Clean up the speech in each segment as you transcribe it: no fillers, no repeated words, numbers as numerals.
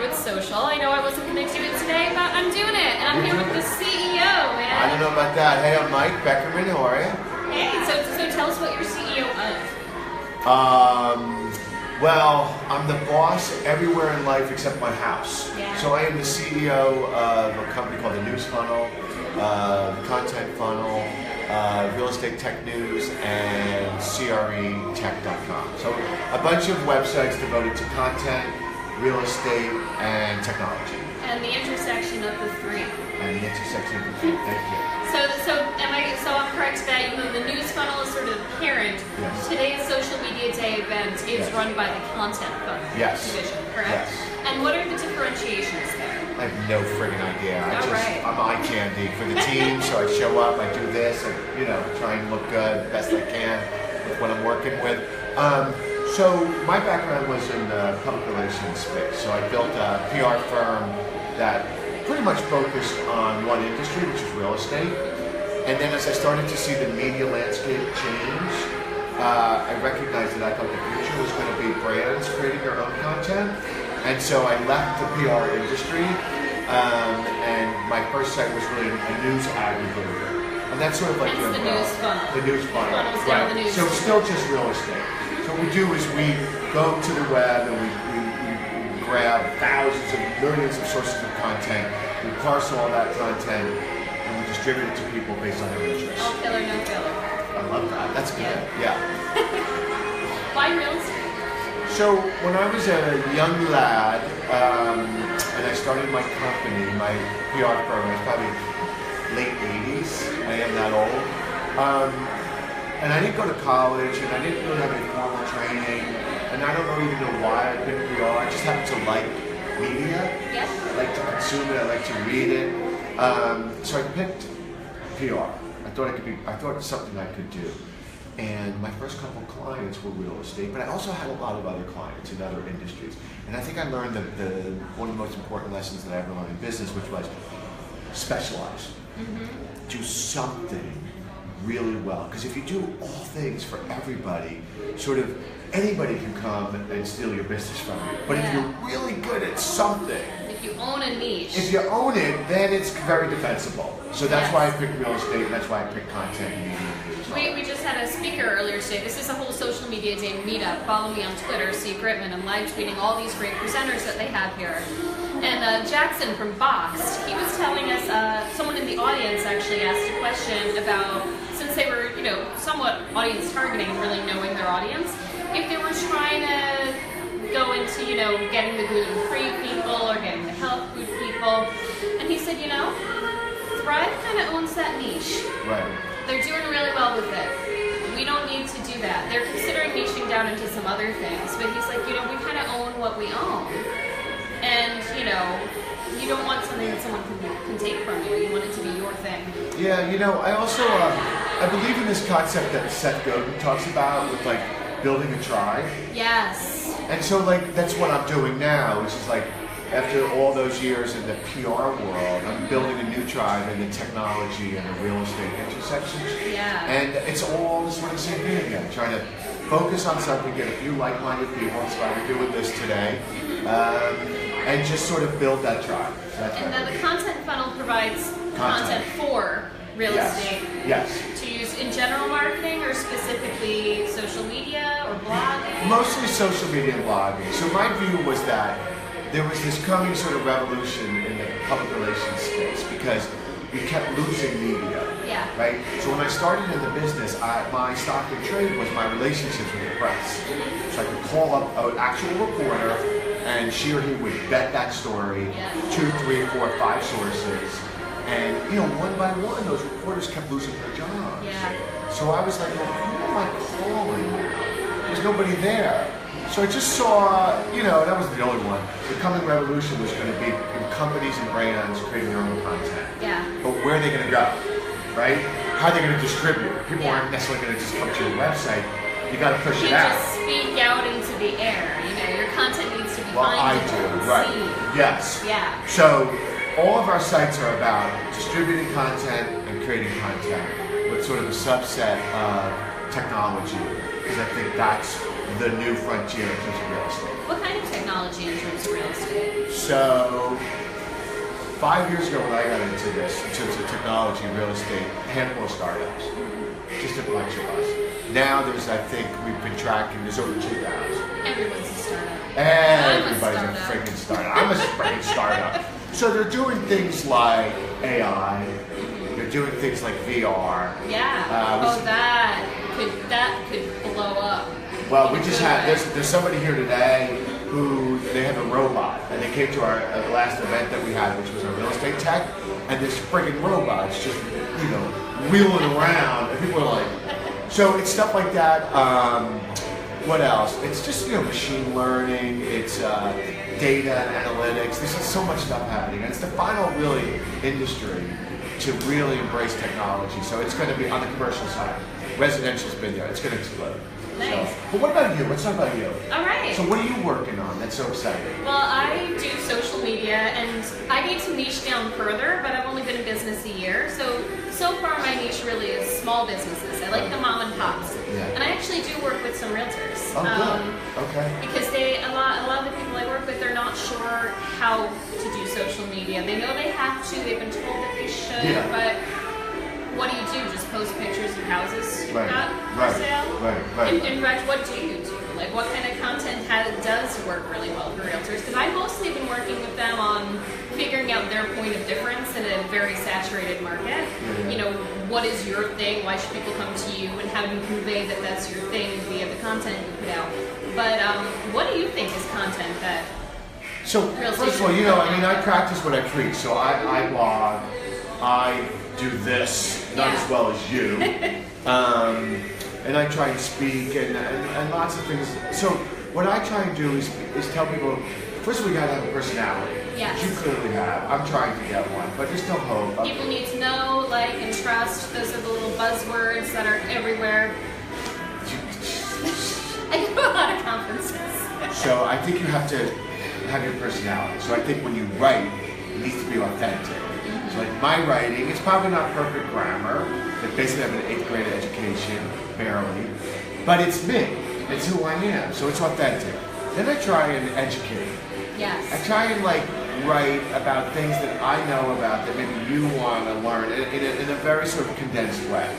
with social. I know I wasn't going to do it today, but I'm doing it. And I'm here with the CEO, man. I don't know about that. Hey, I'm Mike Beckman. How are you? Hey, so tell us what you're CEO of. Well, I'm the boss everywhere in life except my house. Yeah. So I am the CEO of a company called the News Funnel, Content Funnel, Real Estate Tech News, and CREtech.com. So a bunch of websites devoted to content, real estate, and technology. And the intersection of the three. And the intersection of the three. Thank you. So I'm correct that even though the News Funnel is sort of parent, yes. Today's social media day event is yes. run by the Content Funnel division, correct? Yes. And what are the differentiations there? I have no friggin' idea. Right. I'm eye candy for the team, so I show up, I do this, I try and look good best I can with what I'm working with. So my background was in the public relations space. So I built a PR firm that pretty much focused on one industry, which is real estate. And then as I started to see the media landscape change, I recognized that I thought the future was going to be brands creating their own content. And so I left the PR industry, and my first site was really a news aggregator. And that's sort of like the news funnel. The news funnel. Right. The news so it's still just real estate. So what we do is we go to the web and we grab thousands of millions of sources of content, we parse all that content, and we distribute it to people based on their interests. All filler, no filler. I love that. That's good. Yeah. Why real estate? So when I was a young lad, and I started my company, my PR firm, I was probably late 80s. I am that old. And I didn't go to college, and I didn't really have any formal training, and I don't even know why I picked PR. I just happen to like media. Yes. I like to consume it. I like to read it. So I picked PR. I thought it was something I could do. And my first couple of clients were real estate, but I also had a lot of other clients in other industries. And I think I learned one of the most important lessons that I ever learned in business, which was specialize. Mm-hmm. Do something really well. Because if you do all things for everybody, sort of anybody can come and steal your business from you. But if you're really good at something, if you own a niche, if you own it, then it's very defensible. So that's why I picked real estate, and that's why I picked content and media. We just had a speaker earlier today. This is a whole social media day meetup. Follow me on Twitter, C. Gritmon. I'm live tweeting all these great presenters that they have here. And Jackson from Boxed, he was telling us, someone in the audience actually asked a question about, since they were, somewhat audience targeting and really knowing their audience, if they were trying to go into, getting the gluten-free people or getting the health food people. And he said, Thrive kind of owns that niche. Right. They're doing really well with it. We don't need to do that. They're considering niching down into some other things, but he's like, we kind of own what we own. And, you don't want something that someone can take from you. You want it to be your thing. Yeah, I also, I believe in this concept that Seth Godin talks about with, building a tribe. Yes. And so, that's what I'm doing now, which is, after all those years in the PR world, I'm building a new tribe in the technology and the real estate intersections. Yeah. And it's all sort of the same thing again, trying to focus on something, get a few like-minded people, that's why we're doing this today, and just sort of build that tribe. And then the Content Funnel provides content for real estate. Yes. To use in general marketing or specifically social media or blogging? Mostly social media and blogging. So my view was that there was this coming sort of revolution in the public relations space because we kept losing media. Yeah. Right? So when I started in the business, my stock in trade was my relationships with the press. So I could call up an actual reporter and she or he would vet that story, 2, 3, 4, 5 sources. And, one by one, those reporters kept losing their jobs. Yeah. So I was like, well, who am I calling? There's nobody there. So I just saw, that was the only one. The coming revolution was going to be companies and brands creating their own content. Yeah. But where are they going to go, right? How are they going to distribute? People aren't necessarily going to just come to your website. You got to push it out. You just speak out into the air. Your content needs to be findable, right? Seen. Yes. Yeah. So all of our sites are about distributing content and creating content with sort of a subset of technology, because I think that's the new frontier in terms of real estate. What kind of technology in terms of real estate? So 5 years ago when I got into this, in terms of technology, real estate, a handful of startups, just a bunch of us. Now there's, I think, we've been tracking, there's over 2,000. Everyone's a startup. Everybody's a freaking startup. I'm a freaking startup. So they're doing things like AI. They're doing things like VR. Yeah. That could blow up. Well, we just had there's somebody here today who they have a robot, and they came to our last event that we had, which was a real estate tech, and this friggin' robot's just wheeling around, and people are like, so it's stuff like that. What else? It's just machine learning. It's data and analytics. There's just so much stuff happening, and it's the final really industry to really embrace technology. So it's going to be on the commercial side. Residential's been there. It's going to explode. Nice. So, but what about you? Let's talk about you. All right. So what are you working on that's so exciting? Well, I do social media, and I need to niche down further, but I've only been in business a year. So far my niche really is small businesses. I like the mom and pops. Yeah. And I actually do work with some realtors. Oh, good. Okay. Because a lot of the people I work with, they're not sure how to do social media. They know they have to, they've been told that they should, but what do you do? Just post pictures of houses you've got for sale? Right. In fact, what do you do? Like, what kind of content does work really well for realtors? Because I've mostly been working with them on figuring out their point of difference in a very saturated market. What is your thing? Why should people come to you? And how do you convey that that's your thing via the content you put out? But what do you think is content that So, first of all, I practice what I preach. So I blog, I do this, not as well as you. And I try and speak and lots of things. So what I try and do is tell people, first of all, we gotta have a personality. Yes. Which you clearly have. I'm trying to get one, but there's still hope. People need to know, like, and trust. Those are the little buzzwords that are everywhere. I go to a lot of conferences. So I think you have to have your personality. So I think when you write, it needs to be authentic. So like my writing, it's probably not perfect grammar. Like basically I have an 8th grade education, barely. But it's me. It's who I am. So it's authentic. Then I try and educate. Yes. I try and write about things that I know about that maybe you want to learn in a very sort of condensed way.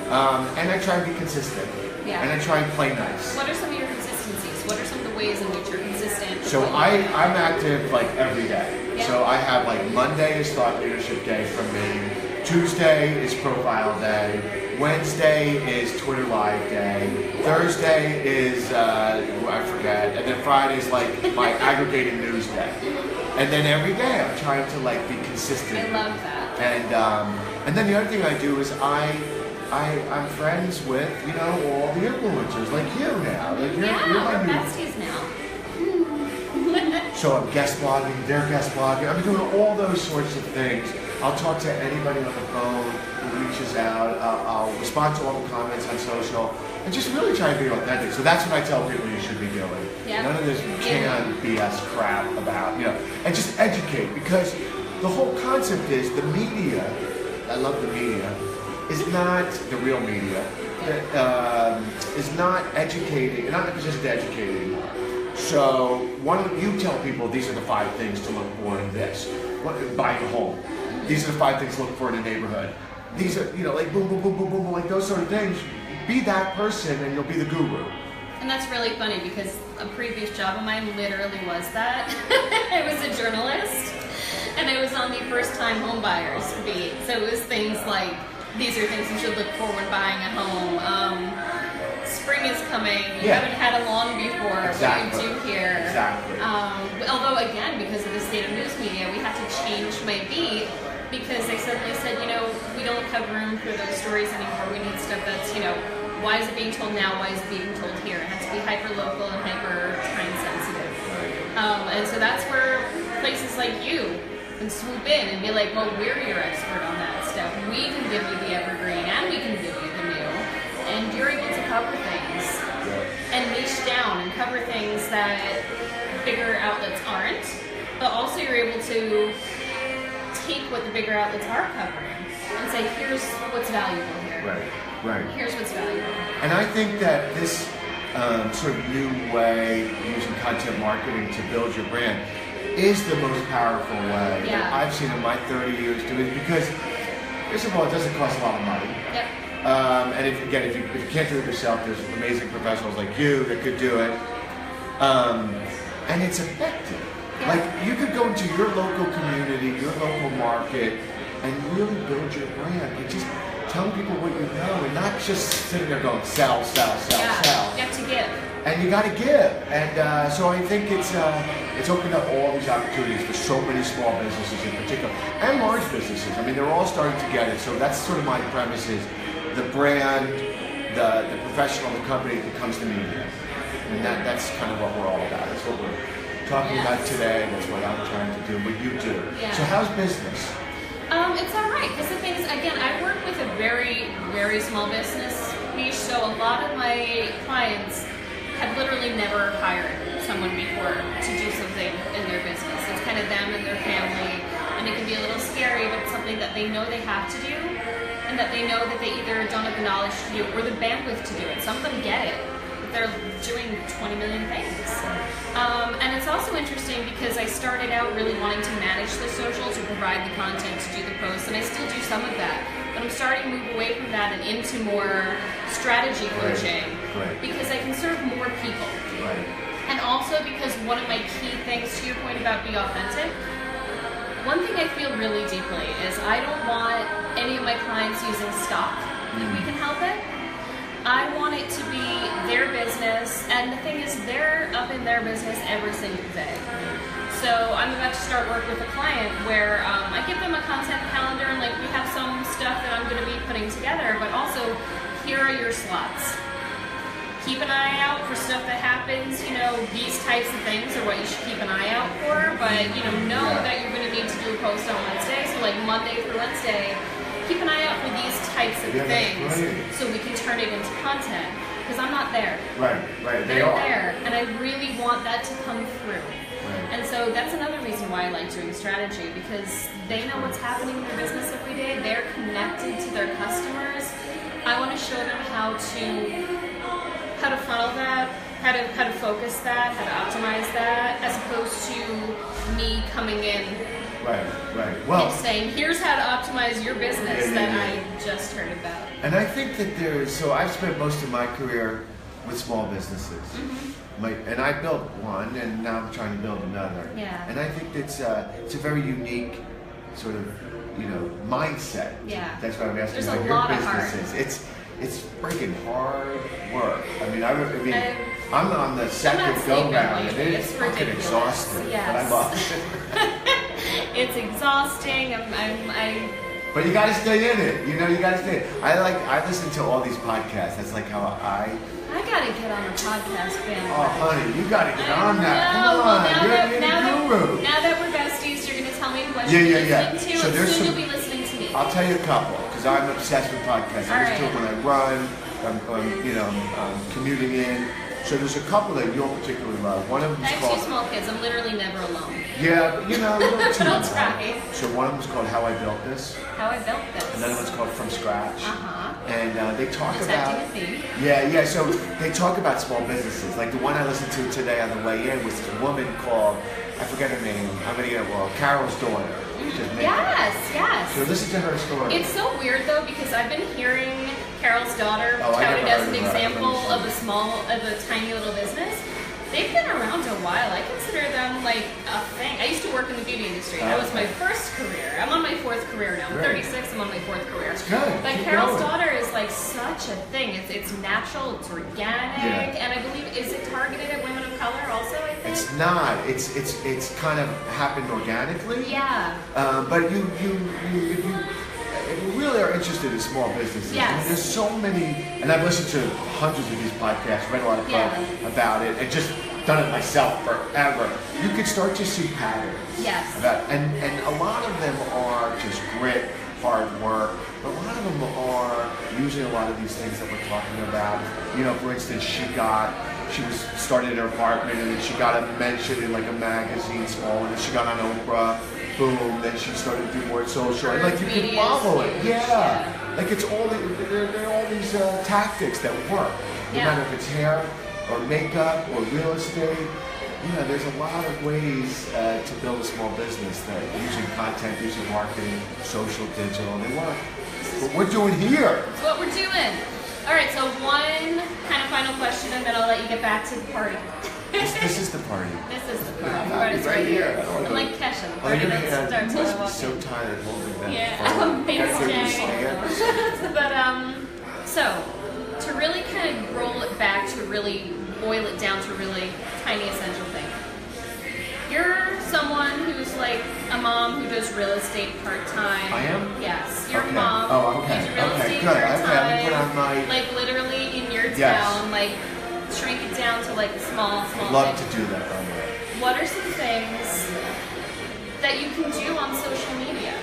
And I try and be consistent. Yeah. And I try and play nice. What are some of your consistencies? What are some of the ways in which you're consistent? So I'm active every day. Yeah. So I have Monday is thought leadership day for me. Tuesday is profile day. Wednesday is Twitter live day. Thursday is I forget. And then Friday is my aggregating news day. And then every day I'm trying to be consistent. I love that. And then the other thing I do is I'm friends with all the influencers like you now. You're my we're new besties now. So I'm guest blogging, they're guest blogging. I'm doing all those sorts of things. I'll talk to anybody on the phone who reaches out. I'll respond to all the comments on social and just really try to be authentic. So that's what I tell people you should be doing. Yeah. None of this canned BS crap about, and just educate, because the whole concept is the media, I love the media, is not the real media. Is not educating, not just educating. So you tell people these are the 5 things to look for in this. Buying a home. These are the 5 things to look for in a neighborhood. These are, boom, boom, boom, boom, boom, like those sort of things. Be that person and you'll be the guru. And that's really funny because a previous job of mine literally was that. I was a journalist and I was on the first-time home buyers beat. So it was things like, these are things you should look for when buying a home. Spring is coming. You haven't had a lawn before. Exactly. What do you do here? Exactly. Although again, because of the state of news media, we had to change my beat because they suddenly said, we don't have room for those stories anymore. We need stuff that's, why is it being told now? Why is it being told here? It has to be hyper local and hyper time sensitive. And so that's where places like you can swoop in and be like, well, we're your expert on that stuff. We can give you the evergreen and we can give you the new. And you're able to cover things and niche down and cover things that bigger outlets aren't, but also you're able to take what the bigger outlets are covering and say, here's what's valuable here. Right. Here's what's valuable. And I think that this sort of new way using content marketing to build your brand is the most powerful way that Yeah. I've seen in my 30 years do it, because first of all, it doesn't cost a lot of money. Yep. And if you can't do it yourself, there's amazing professionals like you that could do it. And it's effective. Yeah. Like, you could go into your local community, your local market, and really build your brand. Like, just telling people what you know, and not just sitting there going, sell, sell, sell, Yeah. sell. You have to give. And you got to give. And so I think it's opened up all these opportunities for so many small businesses in particular, and large businesses. I mean, they're all starting to get it. So that's sort of my premise is the brand, the professional, the company becomes the media. And that's kind of what we're all about. That's what we're talking about today. That's what I'm trying to do, what you do. Yeah. So how's business? It's all right, because the thing is, again, I work with a very, very small business niche, so a lot of my clients have literally never hired someone before to do something in their business. It's kind of them and their family, and it can be a little scary, but it's something that they know they have to do, and that they know that they either don't have the knowledge to do it or the bandwidth to do it. Some of them get it, but they're doing 20 million things. And it's also interesting because I started out really wanting to manage the social, to provide the content, to do the posts, and I still do some of that. But I'm starting to move away from that and into more strategy coaching, Right. because I can serve more people. Right. And also because one of my key things, to your point about be authentic, one thing I feel really deeply is I don't want any of my clients using stock if we can help it. I want it to be their business, and the thing is, they're up in their business every single day. So I'm about to start work with a client where I give them a content calendar, and like we have some stuff that I'm going to be putting together, but also here are your slots. Keep an eye out for stuff that happens, these types of things are what you should keep an eye out for, but know that you're going to need to do a post on Wednesday, so like Monday through Wednesday, keep an eye out for these types of things so we can turn it into content, because I'm not there. Right. They're there, and I really want that to come through. Right. And so that's another reason why I like doing strategy, because they know what's happening in their business every day. They're connected to their customers. I want to show them how to funnel that, how to focus that, how to optimize that, as opposed to me coming in Right. Well, and saying, here's how to optimize your business I just heard about. and I think that so I've spent most of my career with small businesses. And I built one, and now I'm trying to build another. Yeah. And I think it's a very unique sort of mindset. Yeah. That's why I'm asking There's about a your lot of heart. businesses. It's freaking hard work. I mean, I'm on the second go round, and it's fucking ridiculous. exhausting. Yes. But I love it. It's exhausting. But you gotta stay in it. You gotta stay. I listen to all these podcasts. That's like how I gotta get on a podcast band. Oh, honey, you gotta get on that. No, Come well, on, you're a guru. now that we're besties, you're gonna tell me what Yeah, you're yeah. listening to, So and there's soon some- you'll be listening to me. I'll tell you a couple, because I'm obsessed with podcasts. I listen to it when I run. I'm commuting in. So there's a couple that you'll particularly love. One of them I is have called. two small kids. I'm literally never alone. Yeah, but you don't too I'll much. try. So one of them is called How I Built This. How I built this. Another one's called From Scratch. And they talk Detecting about. a theme. Yeah. So they talk about small businesses. Like the one I listened to today on the way in was this woman called, I forget her name. I'm gonna get it wrong. Carol's daughter. Yes. So listen to her story. It's so weird though, because I've been hearing Carol's daughter Oh, I touted never as heard an of her. example of a tiny little business. They've been around a while. I consider them like a thing. I used to work in the beauty industry. That was my first career. I'm on my fourth career now. I'm 36. I'm on my fourth career. Good. But Keep Carol's going. daughter is like such a thing. It's natural. It's organic, and I believe is it targeted at women of color also? I think. It's not. It's kind of happened organically. Yeah. But if you really are interested in small businesses. Yes. I mean, there's so many, and I've listened to hundreds of these podcasts, read a lot of stuff about it, and just done it myself forever. You can start to see patterns. Yes. And a lot of them are just grit, hard work, but a lot of them are using a lot of these things that we're talking about. For instance, she was started in her apartment, and then she got a mention in like a magazine, small, and then she got on Oprah. Boom! Then she started to do more social, and like you can follow it. Yeah, like it's all there are all these tactics that work. No matter if it's hair or makeup or real estate, there's a lot of ways to build a small business that using content, using marketing, social, digital, they work. What we're doing here. That's what we're doing. All right, so one kind of final question, and then I'll let you get back to the party. This is the party. This is the party. No, It's right here. I'm like Kesha. The party doesn't start till I walk in. So tired holding that. Yeah, baby Jay. But so to really kind of roll it back to really boil it down to really tiny essential thing. You're someone who's like a mom who does real estate part-time. I am? Yes. You're Okay. a mom Oh, okay. who does real estate Good. part-time. Okay, let me put on my... Like literally in your Yes. town, like shrink it down to like a small I'd love thing. to do that, by the way. What are some things that you can do on social media?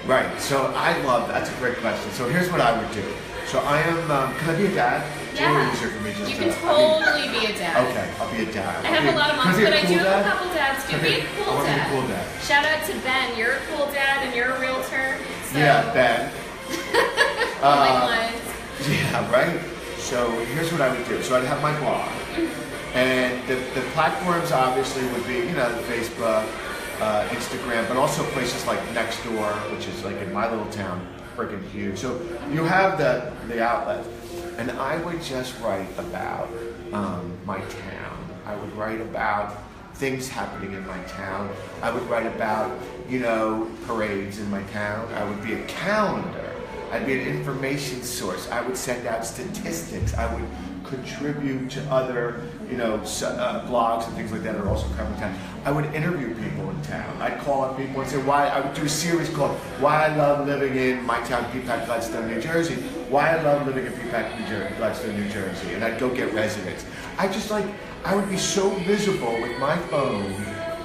Right, so I love, that's a great question. So here's what I would do. So I am, can I be a dad? It's a little easier for me just You to, can totally be a dad. Okay, I'll be a dad. I have a lot of moms, but I do have a couple dads too. Be a I cool want to be a dad. cool dad. Shout out to Ben. You're a cool dad and you're a realtor. So Yeah, Ben. like Yeah, right? So here's what I would do. So I'd have my blog. And the platforms obviously would be, Facebook, Instagram, but also places like Nextdoor, which is like in my little town, freaking huge. So you have the outlet. And I would just write about my town. I would write about things happening in my town. I would write about, parades in my town. I would be a calendar. I'd be an information source. I would send out statistics. I would contribute to other, blogs and things like that that are also covering town. I would interview people in town. I'd call up people and say why. I would do a series called "Why I Love Living in My Town, Peapack, Gladstone, New Jersey." Why I love living in Peapack, Gladstone, New Jersey, and I'd go get residents. I would be so visible with my phone,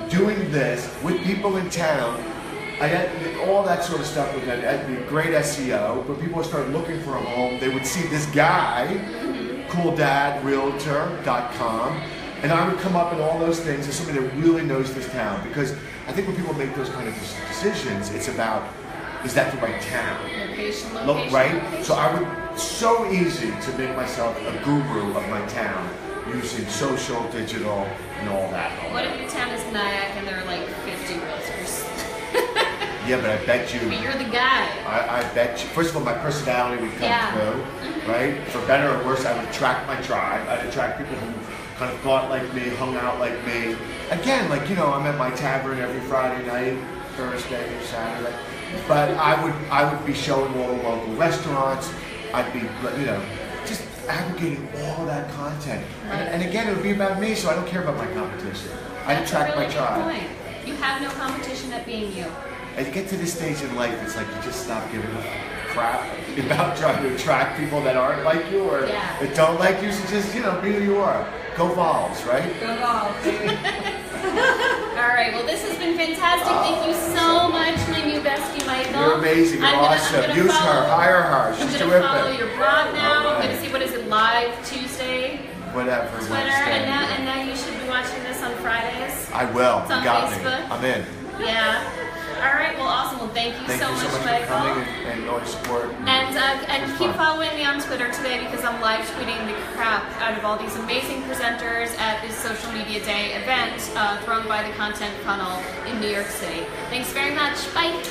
doing this with people in town. I had all that sort of stuff with that. I'd be great SEO. When people started looking for a home, they would see this guy, CoolDadRealtor.com, and I would come up in all those things as somebody that really knows this town. Because I think when people make those kind of decisions, it's about, is that the right town? location, Right? location. So I would, so easy to make myself a guru of my town using social, digital, and all that. What if your town is Nyack and there are like 50 realtors? Yeah, but I bet you. But you're the guy. I bet you. First of all, my personality would come through, right? For better or worse, I would attract my tribe. I'd attract people who kind of thought like me, hung out like me. Again, I'm at my tavern every Friday night, Thursday, or Saturday. But I would be showing all the local restaurants. I'd be, just aggregating all that content. Right. And again, it would be about me, so I don't care about my competition. I'd That's attract a really my good tribe. point. You have no competition at being you. As you get to this stage in life, it's like you just stop giving a crap about trying to attract people that aren't like you or that don't like you. So just, be who you are. Go Vols, right? Go Vols. All right. Well, this has been fantastic. Thank you so much, my new bestie, Michael. You're amazing. You're awesome. Use her. Hire her. She's terrific. I'm going to follow your blog now. I'm going to see, what is it, Live Tuesday? Whatever. Twitter. And now you should be watching this on Fridays. I will. It's on You got Facebook. me. I'm in. Yeah. All right. Well, awesome. Well, thank you so much, Michael. For coming and all your support. And keep following me on Twitter today because I'm live tweeting the crap out of all these amazing presenters at this Social Media Day event thrown by the Content Funnel in New York City. Thanks very much. Bye.